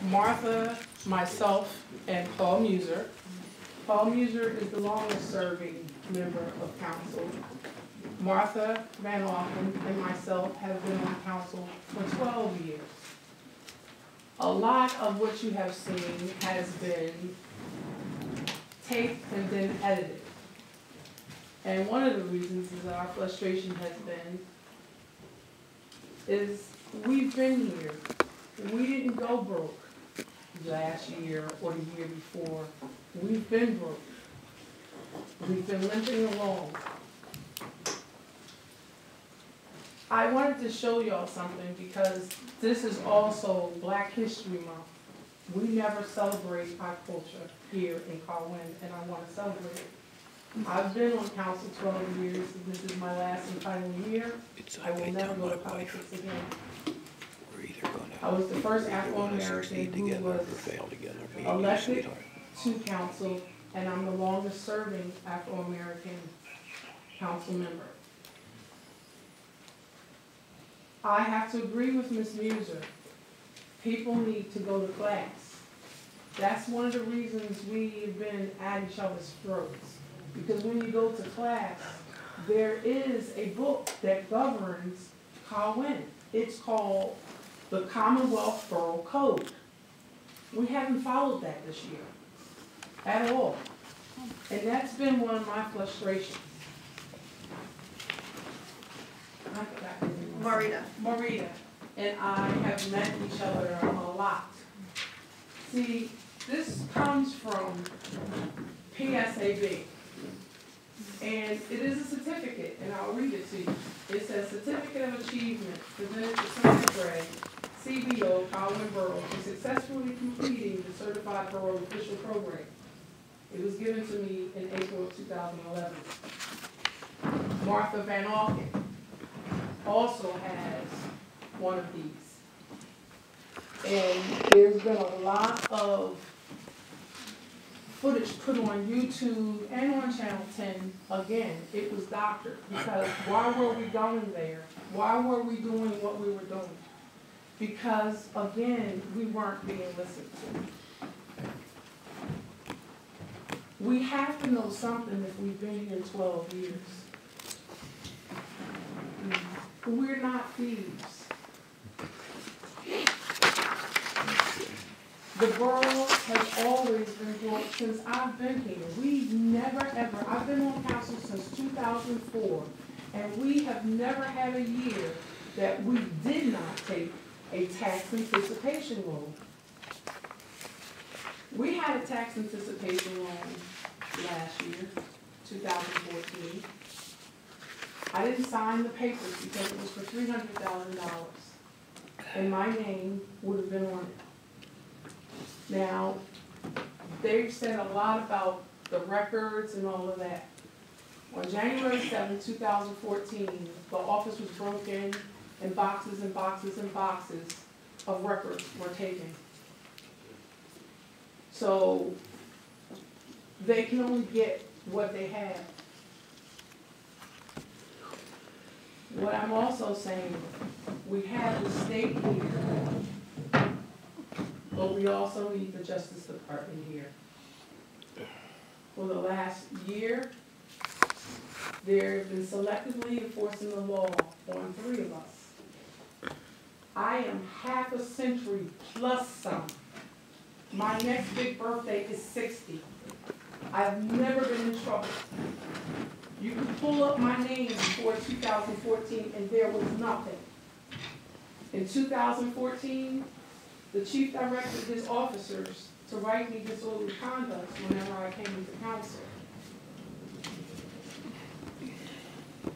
Martha, myself, and Paul Muser. Paul Muser is the longest serving member of council. Martha Van Auken and myself have been on council for 12 years. A lot of what you have seen has been taped and then edited. And one of the reasons is that our frustration has been is we've been here. We didn't go broke last year or the year before. We've been broke. We've been limping along. I wanted to show y'all something because this is also Black History Month. We never celebrate our culture here in Colwyn, and I want to celebrate it. I've been on council 12 years, and this is my last and final year. I will never go to politics again. I was the first Afro-American who was elected to council, and I'm the longest serving Afro-American council member. I have to agree with Ms. Muser. People need to go to class. That's one of the reasons we've been at each other's throats. Because when you go to class, there is a book that governs Colwyn. It's called the Commonwealth Borough Code. We haven't followed that this year at all. And that's been one of my frustrations. Marita and I have met each other a lot. See, this comes from PSAB. And it is a certificate, and I'll read it to you. It says, Certificate of Achievement presented to Senator Gray, CBO, Colwyn Borough, for successfully completing the Certified Borough Official Program. It was given to me in April of 2011. Martha Van Auken also has one of these. And there's been a lot of footage put on YouTube and on Channel 10. Again, it was doctored, because why were we going there? Why were we doing what we were doing? Because, again, we weren't being listened to. We have to know something if we've been here 12 years. We're not thieves. The borough has always been broke since I've been here. We've never ever, I've been on council since 2004, and we have never had a year that we did not take a tax anticipation loan. We had a tax anticipation loan last year, 2014. I didn't sign the papers because it was for $300,000, and my name would have been on it. Now, they've said a lot about the records and all of that. On January 7, 2014, the office was broken and boxes and boxes and boxes of records were taken. So they can only get what they have. What I'm also saying, we have the state here, but we also need the Justice Department here. For the last year, they've been selectively enforcing the law on 3 of us. I am half a century plus some. My next big birthday is 60. I've never been in trouble. You can pull up my name before 2014 and there was nothing. In 2014, the chief directed his officers to write me disorderly conduct whenever I came into council.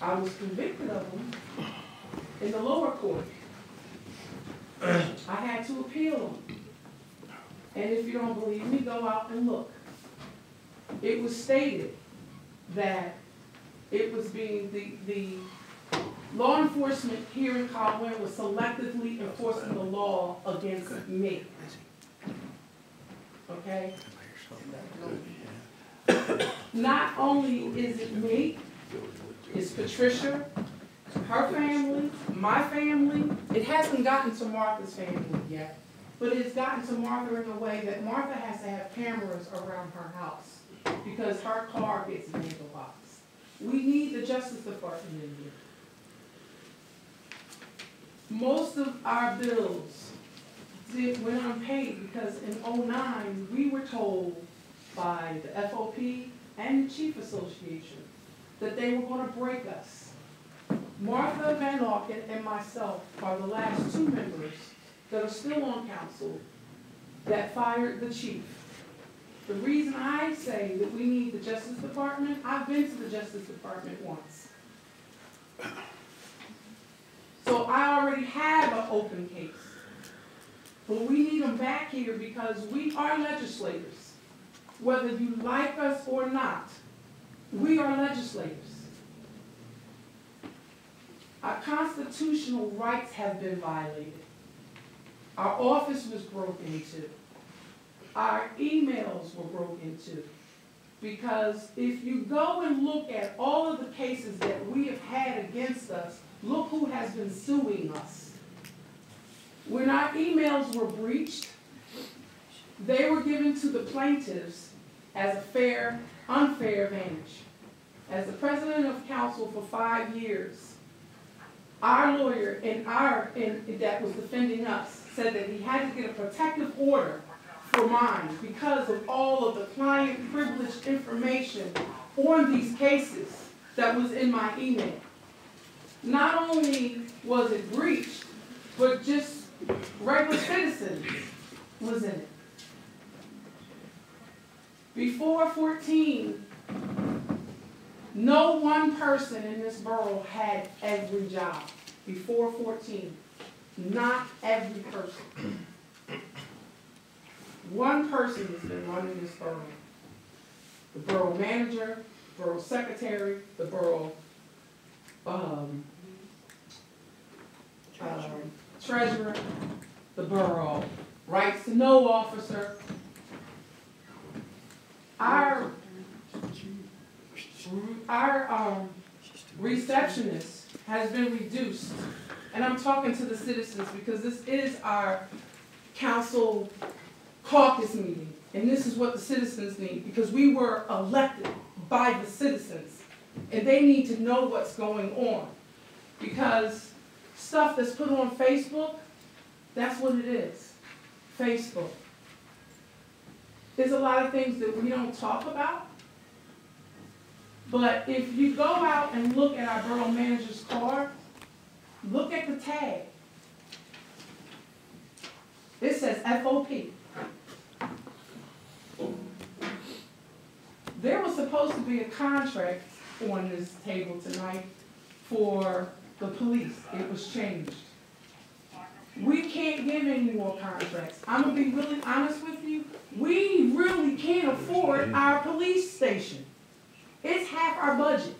I was convicted of them in the lower court. I had to appeal them. And if you don't believe me, go out and look. It was stated that it was being, the law enforcement here in Colwyn was selectively enforcing the law against me. Okay? Not only is it me, it's Patricia, her family, my family. It hasn't gotten to Martha's family yet. but it's gotten to Martha in a way that Martha has to have cameras around her house because her car gets vandalized. We need the Justice Department in here. Most of our bills went unpaid because in '09, we were told by the FOP and the Chief Association that they were going to break us. Martha Van Auken and myself are the last two members that are still on council that fired the chief. The reason I say that we need the Justice Department, I've been to the Justice Department once. So I already have an open case. But we need them back here because we are legislators. Whether you like us or not, we are legislators. Our constitutional rights have been violated. Our office was broken into. Our emails were broken into. Because if you go and look at all of the cases that we have had against us, look who has been suing us. When our emails were breached, they were given to the plaintiffs as a fair, unfair advantage. As the president of council for 5 years, our lawyer that was defending us said that he had to get a protective order for mine because of all of the client privileged information on these cases that was in my email. Not only was it breached, but just regular citizens was in it. Before 14, no one person in this borough had every job. Before 14, not every person. One person has been running this borough. The borough manager, borough secretary, the borough treasurer, the borough rights to know officer. Our receptionist has been reduced, and I'm talking to the citizens because this is our council caucus meeting, and this is what the citizens need because we were elected by the citizens, and they need to know what's going on because stuff that's put on Facebook, that's what it is, Facebook. There's a lot of things that we don't talk about. But if you go out and look at our borough manager's car, look at the tag. It says FOP. There was supposed to be a contract on this table tonight for the police. It was changed. We can't give any more contracts. I'm going to be really honest with you. We really can't afford our police station. It's half our budget.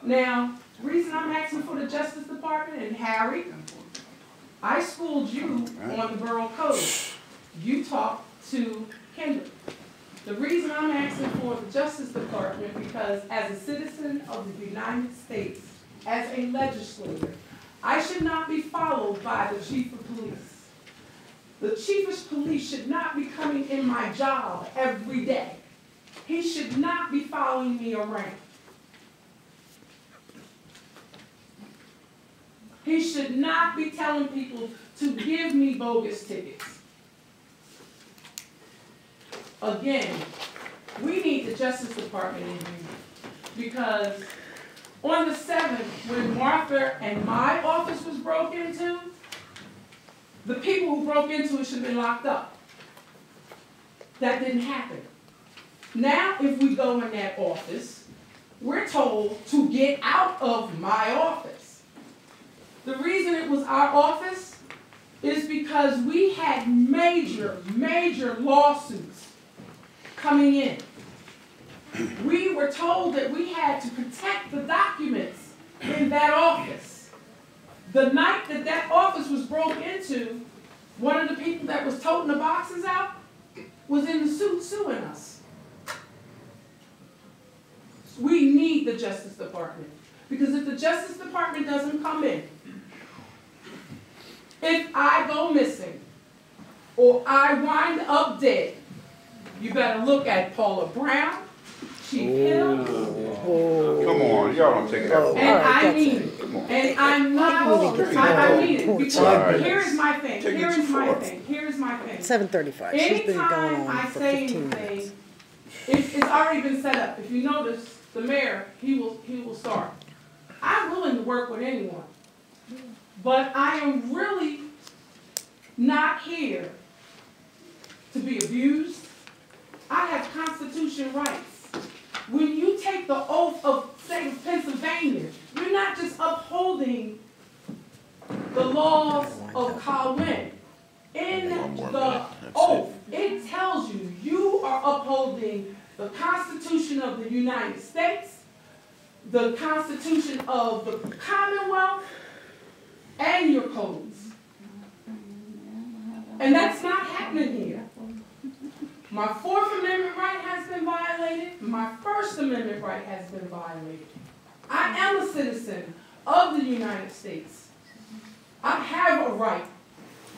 Now, the reason I'm asking for the Justice Department, and Harry, I schooled you on the borough code. You talked to Kendra. The reason I'm asking for the Justice Department because as a citizen of the United States, as a legislator, I should not be followed by the chief of police. The chief of police should not be coming in my job every day. He should not be following me around. He should not be telling people to give me bogus tickets. Again, we need the Justice Department in here because on the 7th, when Martha and my office was broke into, the people who broke into it should have been locked up. That didn't happen. Now, if we go in that office, we're told to get out of my office. The reason it was our office is because we had major, major lawsuits coming in. We were told that we had to protect the documents in that office. The night that that office was broke into, one of the people that was toting the boxes out was in the suit suing us. We need the Justice Department. Because if the Justice Department doesn't come in, If I go missing or I wind up dead, you better look at Paula Brown, Chief Hill. Come on, y'all don't take it that far. And I mean it. Come on. And I'm not, I mean it. Because here's my thing, Take it here's too my far. thing, here's my thing. 7:35. She's been going Anytime on I for say 15 minutes. anything, it's already been set up. If you notice, the mayor, he will start. I'm willing to work with anyone. But I am really not here to be abused. I have constitutional rights. When you take the oath of state of Pennsylvania, you're not just upholding the laws of Colwyn. In the oath, it tells you you are upholding the Constitution of the United States, the Constitution of the Commonwealth, and your codes. And that's not happening here. My Fourth Amendment right has been violated. My First Amendment right has been violated. I am a citizen of the United States. I have a right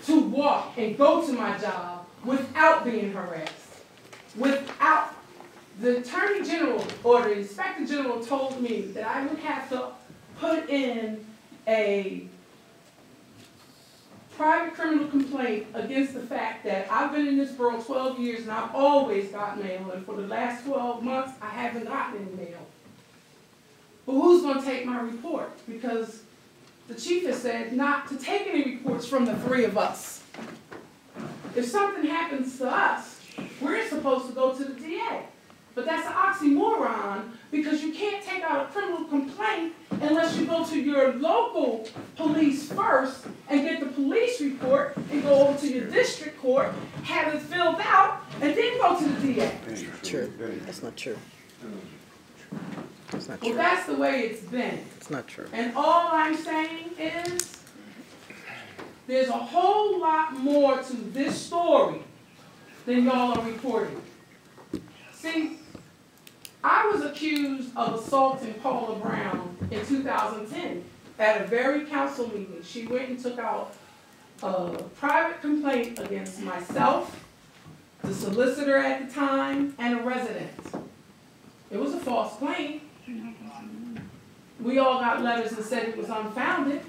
to walk and go to my job without being harassed. Without, the Attorney General or the Inspector General told me that I would have to put in a private criminal complaint against the fact that I've been in this borough 12 years and I've always got mail, and for the last 12 months I haven't gotten any mail. But who's going to take my report? Because the chief has said not to take any reports from the three of us. If something happens to us, we're supposed to go to the DA. But that's an oxymoron, because you can't take out a criminal complaint unless you go to your local police first and get the police report and go over to your district court, have it filled out, and then go to the DA. That's not true. That's not true. That's not Well, true. that's the way it's been. It's not true. And all I'm saying is, there's a whole lot more to this story than y'all are reporting. See, I was accused of assaulting Paula Brown in 2010 at a very council meeting. She went and took out a private complaint against myself, the solicitor at the time, and a resident. It was a false claim. We all got letters that said it was unfounded.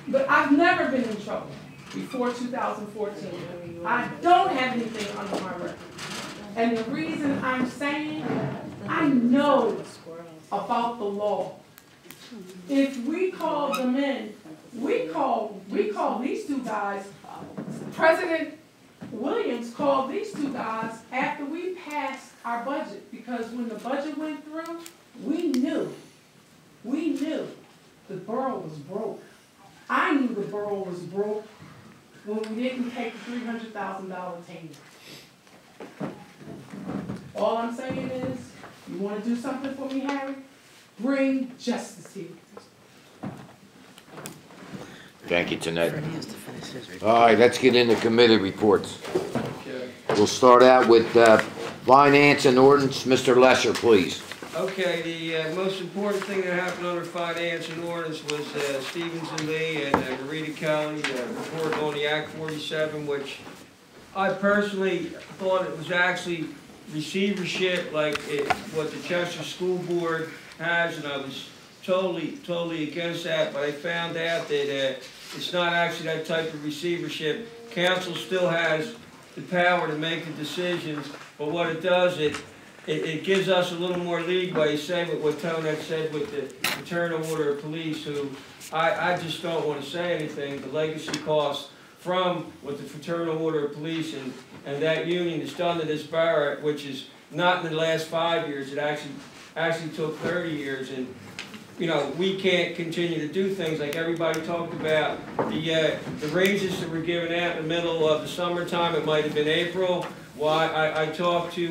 But I've never been in trouble before 2014. I don't have anything under my record. And the reason I'm saying, I know about the law. If we call them in, we call these two guys, President Williams called these two guys after we passed our budget, because when the budget went through, we knew the borough was broke. I knew the borough was broke when we didn't take the $300,000 payment. All I'm saying is, you want to do something for me, Harry? Bring justice here. Thank you, Tanette. Freddie has to finish his report. All right, let's get into committee reports. We'll start out with Finance and Ordinance. Mr. Lesser, please. Okay, the most important thing that happened under Finance and Ordinance was Stevens and Lee and Marita Kelly report on the Act 47, which I personally thought it was actually receivership like what the Chester School Board has, and I was totally against that, but I found out that it's not actually that type of receivership. Council still has the power to make the decisions, but what it does, it gives us a little more leeway, say what Tony had said with the Fraternal Order of Police, who I just don't want to say anything. The legacy costs from what the Fraternal Order of Police and that union has done to this borough, which is not in the last 5 years, it actually took 30 years. And you know, we can't continue to do things like everybody talked about the raises that were given out in the middle of the summertime. It might have been April. Well, I talked to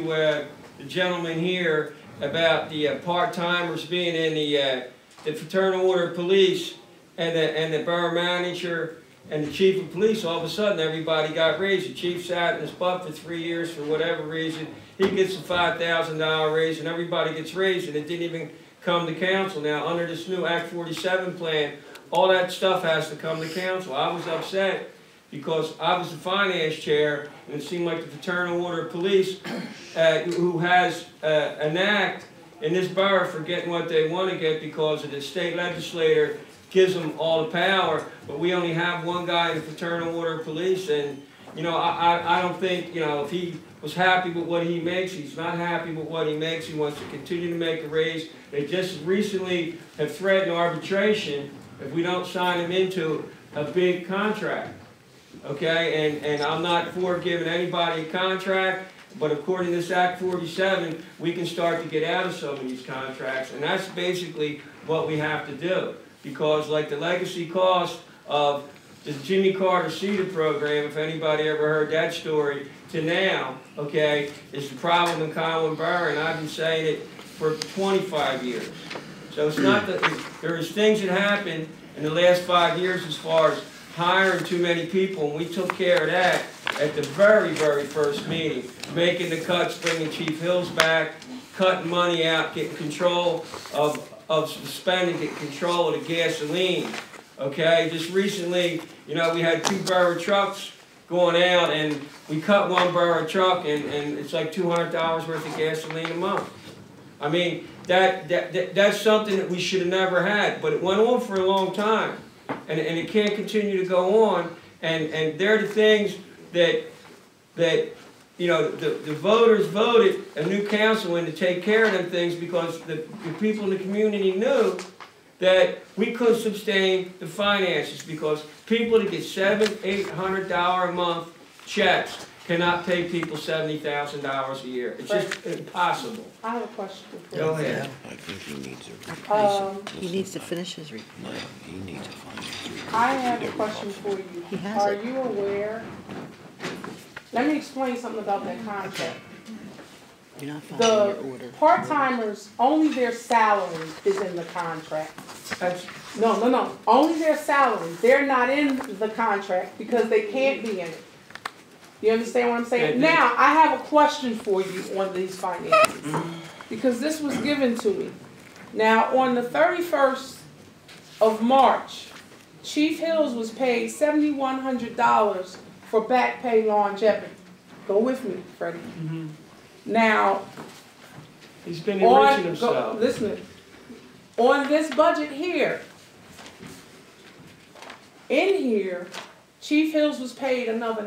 the gentleman here about the part-timers being in the Fraternal Order of Police, and the borough manager and the chief of police. All of a sudden, everybody got raised. The chief sat in his butt for 3 years for whatever reason. He gets a $5,000 raise, and everybody gets raised, and it didn't even come to council. Now, under this new Act 47 plan, all that stuff has to come to council. I was upset because I was the finance chair, and it seemed like the Fraternal Order of Police, who has an act in this borough for getting what they want to get because of the state legislator gives them all the power, but we only have one guy in the Fraternal Order of Police, and you know, I don't think, you know, if he was happy with what he makes, he's not happy with what he makes, he wants to continue to make a raise. They just recently have threatened arbitration if we don't sign him into a big contract, okay? And I'm not for giving anybody a contract, but according to this Act 47, we can start to get out of some of these contracts, and that's basically what we have to do. Because like the legacy cost of the Jimmy Carter Cedar program, if anybody ever heard that story, to now, okay, is the problem in Colwyn Borough, and I've been saying it for 25 years. So it's not that, there's things that happened in the last 5 years as far as hiring too many people, and we took care of that at the very, very first meeting. Making the cuts, bringing Chief Hills back, cutting money out, getting control of spending, getting control of the gasoline. Okay, just recently, you know, we had 2 borough trucks going out, and we cut 1 borough truck, and it's like $200 worth of gasoline a month. I mean, that's something that we should have never had, but it went on for a long time, and it can't continue to go on. And they're the things that you know, the voters voted a new council in to take care of them things because the people in the community knew that we couldn't sustain the finances because people that get $700–800 a month checks cannot pay people $70,000 a year. It's just impossible. I have a question for you. Go ahead. I think he needs a He needs to finish his report. he needs a finance report. I have a question for you. He has Are it. you aware? Let me explain something about that contract. You're not following your The order. part-timers, only their salary is in the contract. That's, No. Only their salary. They're not in the contract because they can't be in it. You understand what I'm saying? Yeah, Now, I have a question for you on these finances. Because this was given to me. Now, on the 31st of March, Chief Hills was paid $7,100 for back pay longevity. Go with me, Freddie. Now, he's been enriching himself. listen, on this budget here, in here, Chief Hills was paid another